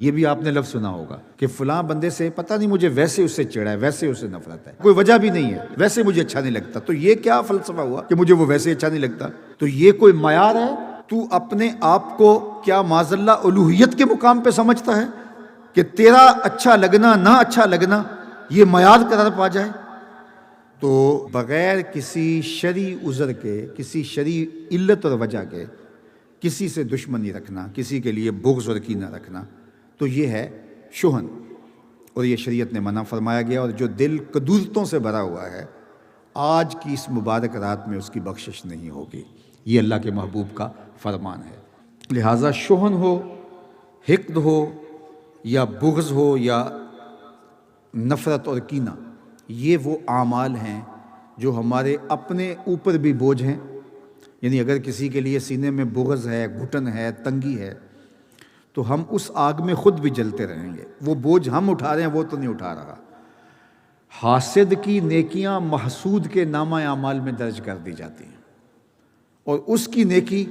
یہ بھی آپ نے لفظ سنا ہوگا کہ فلاں بندے سے پتہ نہیں مجھے ویسے اس سے چڑھا ہے، ویسے اس سے نفرت ہے، کوئی وجہ بھی نہیں ہے، ویسے مجھے اچھا نہیں لگتا۔ تو یہ کیا فلسفہ ہوا کہ مجھے وہ ویسے اچھا نہیں لگتا؟ تو یہ کوئی معیار ہے؟ تو اپنے آپ کو کیا معاذ اللہ الوہیت کے مقام پہ سمجھتا ہے کہ تیرا اچھا لگنا نہ اچھا لگنا یہ معیار قرار پا جائے؟ تو بغیر کسی شرعی عذر کے، کسی شرعی علت اور وجہ کے کسی سے دشمنی رکھنا، کسی کے لیے بغض اور کینہ رکھنا، تو یہ ہے شحن، اور یہ شریعت نے منع فرمایا گیا۔ اور جو دل کدورتوں سے بھرا ہوا ہے، آج کی اس مبارک رات میں اس کی بخشش نہیں ہوگی، یہ اللہ کے محبوب کا فرمان ہے۔ لہٰذا شحن ہو، حقد ہو، یا بغض ہو، یا نفرت اور کینہ، یہ وہ اعمال ہیں جو ہمارے اپنے اوپر بھی بوجھ ہیں۔ یعنی اگر کسی کے لیے سینے میں بغض ہے، گھٹن ہے، تنگی ہے، تو ہم اس آگ میں خود بھی جلتے رہیں گے۔ وہ بوجھ ہم اٹھا رہے ہیں، وہ تو نہیں اٹھا رہا۔ حاسد کی نیکیاں محسود کے نامہ اعمال میں درج کر دی جاتی ہیں، اور اس کی نیکی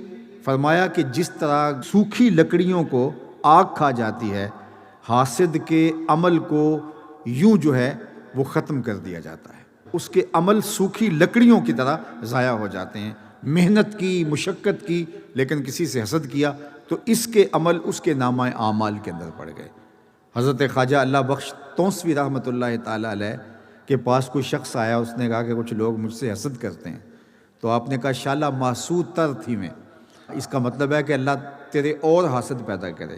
فرمایا کہ جس طرح سوکھی لکڑیوں کو آگ کھا جاتی ہے، حاسد کے عمل کو یوں جو ہے وہ ختم کر دیا جاتا ہے۔ اس کے عمل سوکھی لکڑیوں کی طرح ضائع ہو جاتے ہیں۔ محنت کی، مشقت کی، لیکن کسی سے حسد کیا تو اس کے عمل اس کے نامہ اعمال کے اندر پڑ گئے۔ حضرت خواجہ اللہ بخش تونسوی رحمۃ اللہ تعالیٰ علیہ کے پاس کوئی شخص آیا، اس نے کہا کہ کچھ لوگ مجھ سے حسد کرتے ہیں۔ تو آپ نے کہا شالا محسود تر تھی میں، اس کا مطلب ہے کہ اللہ تیرے اور حسد پیدا کرے،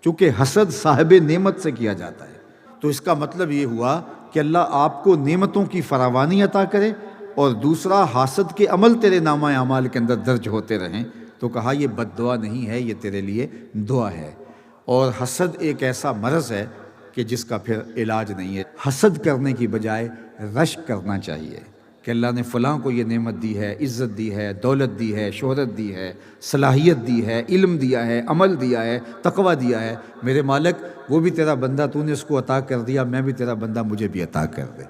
چونکہ حسد صاحب نعمت سے کیا جاتا ہے۔ تو اس کا مطلب یہ ہوا کہ اللہ آپ کو نعمتوں کی فراوانی عطا کرے، اور دوسرا حاسد کے عمل تیرے نامہ اعمال کے اندر درج ہوتے رہیں۔ تو کہا یہ بد دعا نہیں ہے، یہ تیرے لیے دعا ہے۔ اور حسد ایک ایسا مرض ہے کہ جس کا پھر علاج نہیں ہے۔ حسد کرنے کی بجائے رشک کرنا چاہیے کہ اللہ نے فلاں کو یہ نعمت دی ہے، عزت دی ہے، دولت دی ہے، شہرت دی ہے، صلاحیت دی ہے، علم دیا ہے، عمل دیا ہے، تقویٰ دیا ہے، میرے مالک وہ بھی تیرا بندہ، تو نے اس کو عطا کر دیا، میں بھی تیرا بندہ، مجھے بھی عطا کر دے۔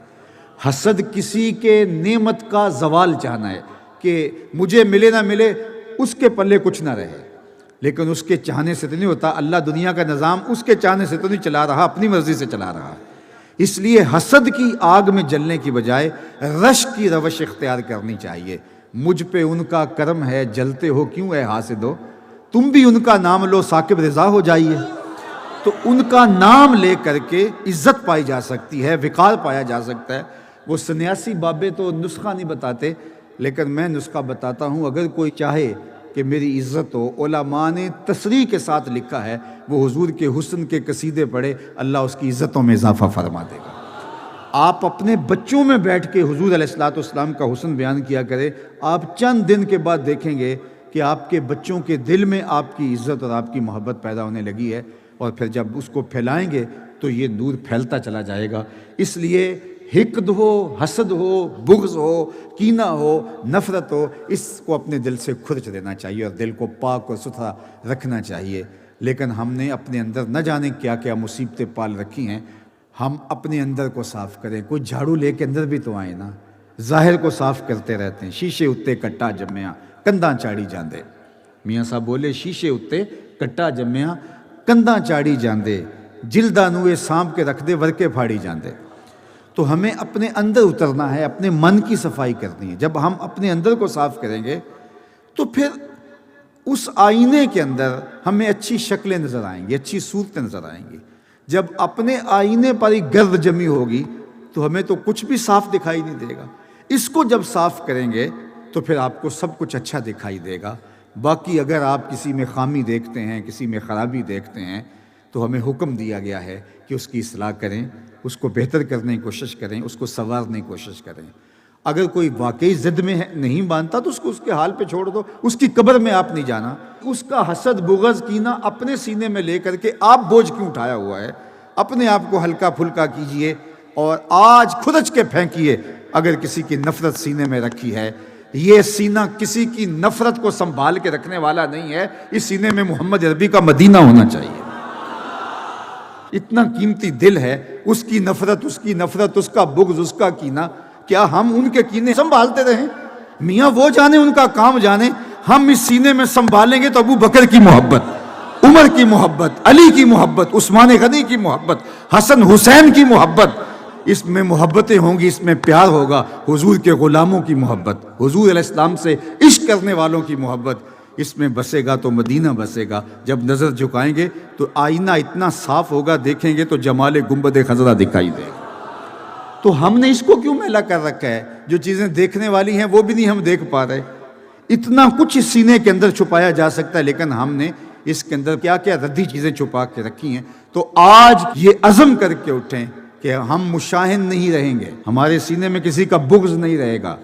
حسد کسی کے نعمت کا زوال چاہنا ہے کہ مجھے ملے نہ ملے، اس کے پلے کچھ نہ رہے، لیکن اس کے چاہنے سے تو نہیں ہوتا۔ اللہ دنیا کا نظام اس کے چاہنے سے تو نہیں چلا رہا، اپنی مرضی سے چلا رہا۔ اس لیے حسد کی آگ میں جلنے کی بجائے رشک کی روش اختیار کرنی چاہیے۔ مجھ پہ ان کا کرم ہے، جلتے ہو کیوں اے حاسدو، تم بھی ان کا نام لو ثاقب رضا ہو جائیے۔ تو ان کا نام لے کر کے عزت پائی جا سکتی ہے، وقار پایا جا سکتا ہے۔ وہ سنیاسی بابے تو نسخہ نہیں بتاتے، لیکن میں نسخہ بتاتا ہوں۔ اگر کوئی چاہے کہ میری عزت ہو، علماء نے تصریح کے ساتھ لکھا ہے، وہ حضور کے حسن کے قصیدے پڑھے، اللہ اس کی عزتوں میں اضافہ فرما دے گا۔ آپ اپنے بچوں میں بیٹھ کے حضور علیہ الصلوۃ والسلام کا حسن بیان کیا کرے، آپ چند دن کے بعد دیکھیں گے کہ آپ کے بچوں کے دل میں آپ کی عزت اور آپ کی محبت پیدا ہونے لگی ہے، اور پھر جب اس کو پھیلائیں گے تو یہ نور پھیلتا چلا جائے گا۔ اس لیے حقد ہو، حسد ہو، بغض ہو، کینہ ہو، نفرت ہو، اس کو اپنے دل سے کھرچ دینا چاہیے اور دل کو پاک اور ستھرا رکھنا چاہیے۔ لیکن ہم نے اپنے اندر نہ جانے کیا کیا مصیبتیں پال رکھی ہیں۔ ہم اپنے اندر کو صاف کریں، کوئی جھاڑو لے کے اندر بھی تو آئے نا۔ ظاہر کو صاف کرتے رہتے ہیں، شیشے اتے کٹا جمیا کنداں چاڑی جاندے۔ میاں صاحب بولے شیشے اتے کٹا جمیا کنداں چاڑی جاندے، جلداں نوے سانپ کے رکھ دے ورکے پھاڑی جاندے۔ تو ہمیں اپنے اندر اترنا ہے، اپنے من کی صفائی کرنی ہے۔ جب ہم اپنے اندر کو صاف کریں گے تو پھر اس آئینے کے اندر ہمیں اچھی شکلیں نظر آئیں گی، اچھی صورتیں نظر آئیں گی۔ جب اپنے آئینے پر ہی گرد جمی ہوگی تو ہمیں تو کچھ بھی صاف دکھائی نہیں دے گا۔ اس کو جب صاف کریں گے تو پھر آپ کو سب کچھ اچھا دکھائی دے گا۔ باقی اگر آپ کسی میں خامی دیکھتے ہیں، کسی میں خرابی دیکھتے ہیں، تو ہمیں حکم دیا گیا ہے کہ اس کی اصلاح کریں، اس کو بہتر کرنے کی کوشش کریں، اس کو سنوارنے کی کوشش کریں۔ اگر کوئی واقعی ضد میں نہیں مانتا تو اس کو اس کے حال پہ چھوڑ دو، اس کی قبر میں آپ نہیں جانا۔ اس کا حسد، بغض، کینہ اپنے سینے میں لے کر کے آپ بوجھ کیوں اٹھایا ہوا ہے؟ اپنے آپ کو ہلکا پھلکا کیجئے اور آج کھرچ کے پھینکیے۔ اگر کسی کی نفرت سینے میں رکھی ہے، یہ سینہ کسی کی نفرت کو سنبھال کے رکھنے والا نہیں ہے۔ اس سینے میں محمد عربی کا مدینہ ہونا چاہیے۔ اتنا قیمتی دل ہے، اس کی نفرت، اس کا بغض، اس کا کینہ، کیا ہم ان کے کینے سنبھالتے رہیں؟ میاں وہ جانے، ان کا کام جانے۔ ہم اس سینے میں سنبھالیں گے تو ابو بکر کی محبت، عمر کی محبت، علی کی محبت، عثمان غنی کی محبت، حسن حسین کی محبت، اس میں محبتیں ہوں گی، اس میں پیار ہوگا، حضور کے غلاموں کی محبت، حضور علیہ السلام سے عشق کرنے والوں کی محبت، اس میں بسے گا تو مدینہ بسے گا۔ جب نظر جھکائیں گے تو آئینہ اتنا صاف ہوگا، دیکھیں گے تو جمال گنبد خضرا دکھائی دے گا۔ تو ہم نے اس کو کیوں میلا کر رکھا ہے؟ جو چیزیں دیکھنے والی ہیں وہ بھی نہیں ہم دیکھ پا رہے۔ اتنا کچھ اس سینے کے اندر چھپایا جا سکتا ہے، لیکن ہم نے اس کے اندر کیا کیا ردی چیزیں چھپا کے رکھی ہیں۔ تو آج یہ عزم کر کے اٹھیں کہ ہم مشاہن نہیں رہیں گے، ہمارے سینے میں کسی کا بغض نہیں رہے گا۔